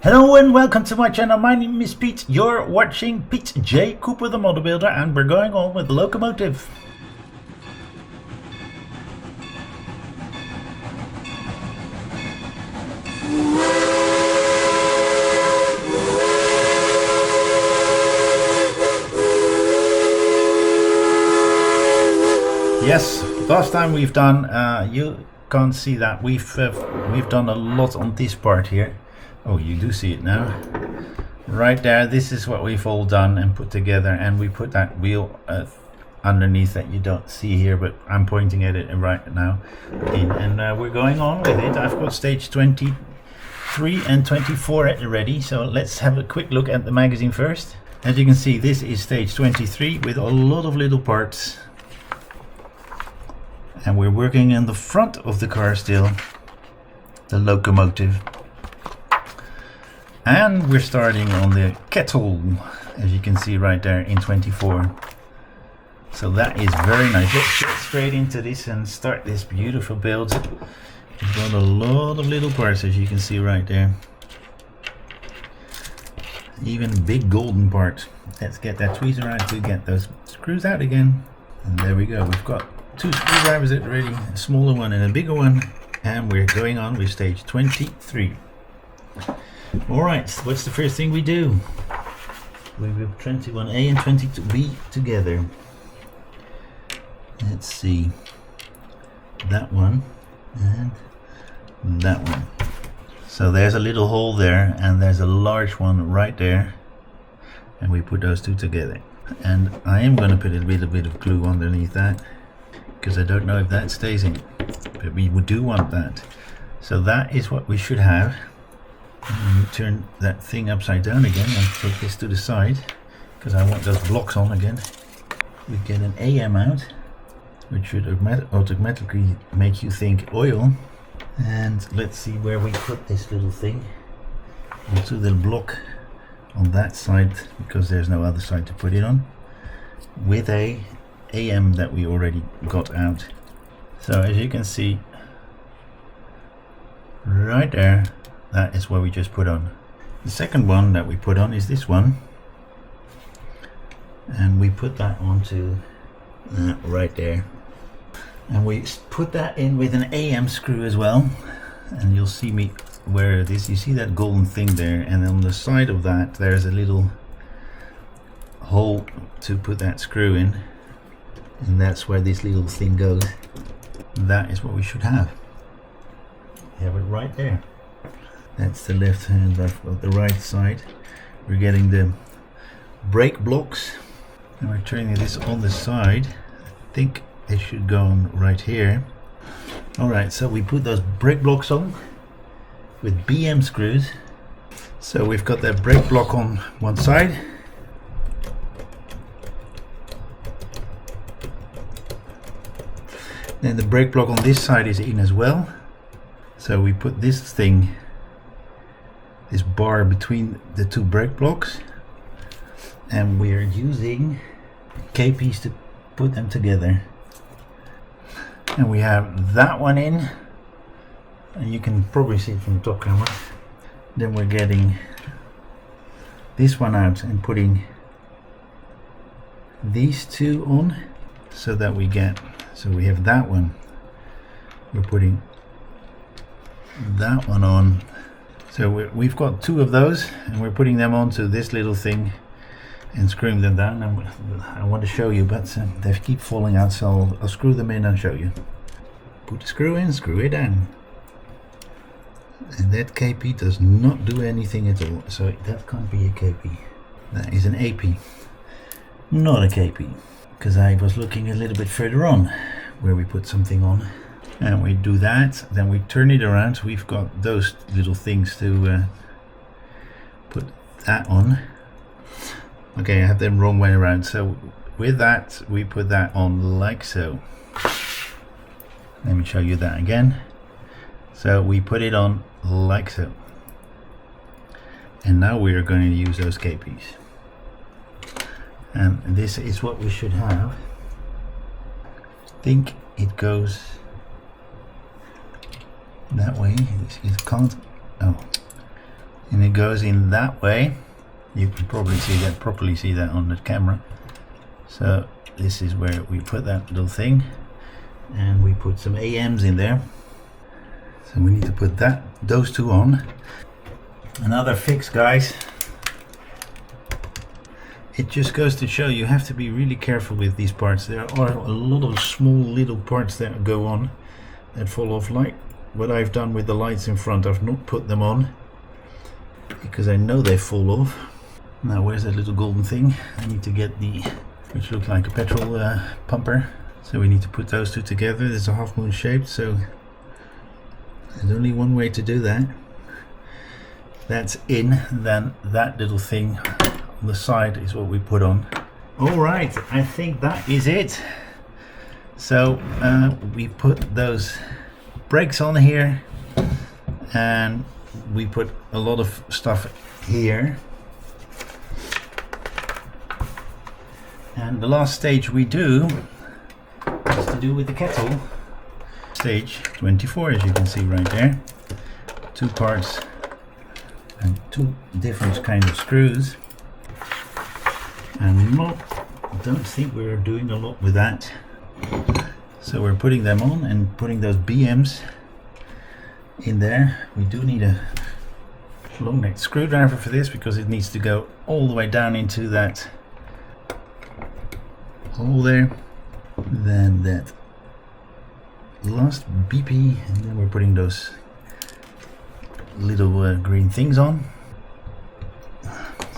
Hello and welcome to my channel. My name is Pete. You're watching Pete J. Cooper the Model Builder, and we're going on with Locomotive. Yes, last time we've done, you can't see that, we've done a lot on this part here. Oh, you do see it now. Right there, this is what we've all done and put together, and we put that wheel underneath that you don't see here, but I'm pointing at it right now. And we're going on with it. I've got stage 23 and 24 at the ready, so let's have a quick look at the magazine first. As you can see, this is stage 23 with a lot of little parts. And we're working in the front of the car still, the locomotive. And we're starting on the kettle, as you can see right there in 24. So that is very nice. Let's get straight into this and start this beautiful build. We've got a lot of little parts, as you can see right there. Even a big golden part. Let's get that tweezer out to get those screws out again. And there we go. We've got two screwdrivers at ready, a smaller one and a bigger one. And we're going on with stage 23. Alright, what's the first thing we do? We will 21A and 22B together. Let's see. That one and that one. So there's a little hole there and there's a large one right there. And we put those two together. And I am going to put a little bit of glue underneath that, because I don't know if that stays in. But we do want that. So that is what we should have. And you turn that thing upside down again and take this to the side, because I want those blocks on again. We get an AM out, which should automatically make you think oil. And let's see where we put this little thing. Onto the block on that side, because there's no other side to put it on, with a AM that we already got out. So as you can see right there, that is what we just put on. The second one that we put on is this one, and we put that onto right there, and we put that in with an AM screw as well. And you'll see me where it is. You see that golden thing there, and on the side of that there's a little hole to put that screw in, and that's where this little thing goes. That is what we should have. You have it right there. That's the left hand of the right side. We're getting the brake blocks, and we're turning this on the side. I think it should go on right here. Alright, so we put those brake blocks on with BM screws. So we've got that brake block on one side. Then the brake block on this side is in as well. So we put this thing, this bar between the two brake blocks, and we're using KPs to put them together. And we have that one in, and you can probably see it from the top camera. Then we're getting this one out and putting these two on, so that we get, so we have that one. We're putting that one on. So we've got two of those, and we're putting them onto this little thing and screwing them down. And I want to show you, but they keep falling out, so I'll screw them in and show you. Put the screw in, screw it down. And that KP does not do anything at all, so that can't be a KP. That is an AP, not a KP, because I was looking a little bit further on where we put something on. And we do that, then we turn it around. We've got those little things to put that on. Okay, I have them wrong way around. So with that, we put that on like so. Let me show you that again. So we put it on like so. And now we are going to use those KPs. And this is what we should have. I think it goes that way. It can't. Oh, and it goes in that way. You can probably properly see that on the camera. So this is where we put that little thing, and we put some AMs in there. So we need to put those two on. Another fix, guys. It just goes to show you have to be really careful with these parts. There are a lot of small little parts that go on that fall off, like what I've done with the lights in front. I've not put them on because I know they fall off. Now where's that little golden thing? I need to get which looks like a petrol pumper. So we need to put those two together. There's a half moon shaped, so there's only one way to do that. That's in, then that little thing on the side is what we put on. Alright, I think that is it. So we put those brakes on here, and we put a lot of stuff here. And the last stage we do is to do with the kettle. Stage 24, as you can see right there. 2 parts and 2 different kinds of screws. And don't think we're doing a lot with that. So we're putting them on and putting those BMs in there. We do need a long neck screwdriver for this because it needs to go all the way down into that hole there. Then that last BP, and then we're putting those little green things on.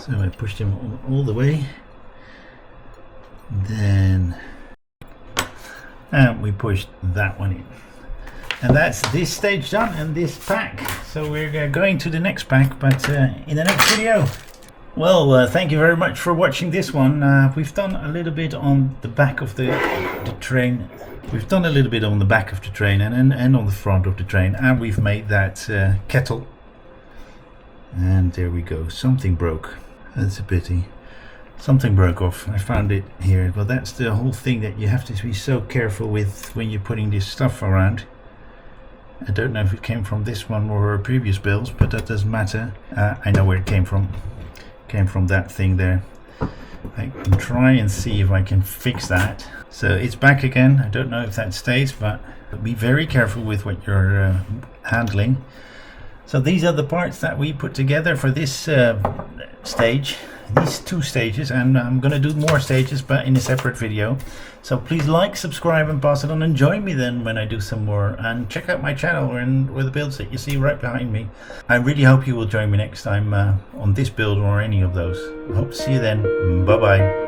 So I pushed them all the way. Then we pushed that one in, and that's this stage done and this pack. So we're going to the next pack, but in the next video. Well, thank you very much for watching this one. We've done a little bit on the back of the train. We've done a little bit on the back of the train and on the front of the train, and we've made that kettle. And there we go. Something broke. That's a pity. Something broke off. I found it here. Well, that's the whole thing that you have to be so careful with when you're putting this stuff around. I don't know if it came from this one or previous builds, but that doesn't matter. I know where it came from. Came from that thing there. I can try and see if I can fix that. So it's back again. I don't know if that stays, but be very careful with what you're handling. So these are the parts that we put together for this stage, these 2 stages, and I'm going to do more stages but in a separate video. So please like, subscribe and pass it on, and join me then when I do some more, and check out my channel and with the builds that you see right behind me. I really hope you will join me next time on this build or any of those. I hope to see you then. Bye bye.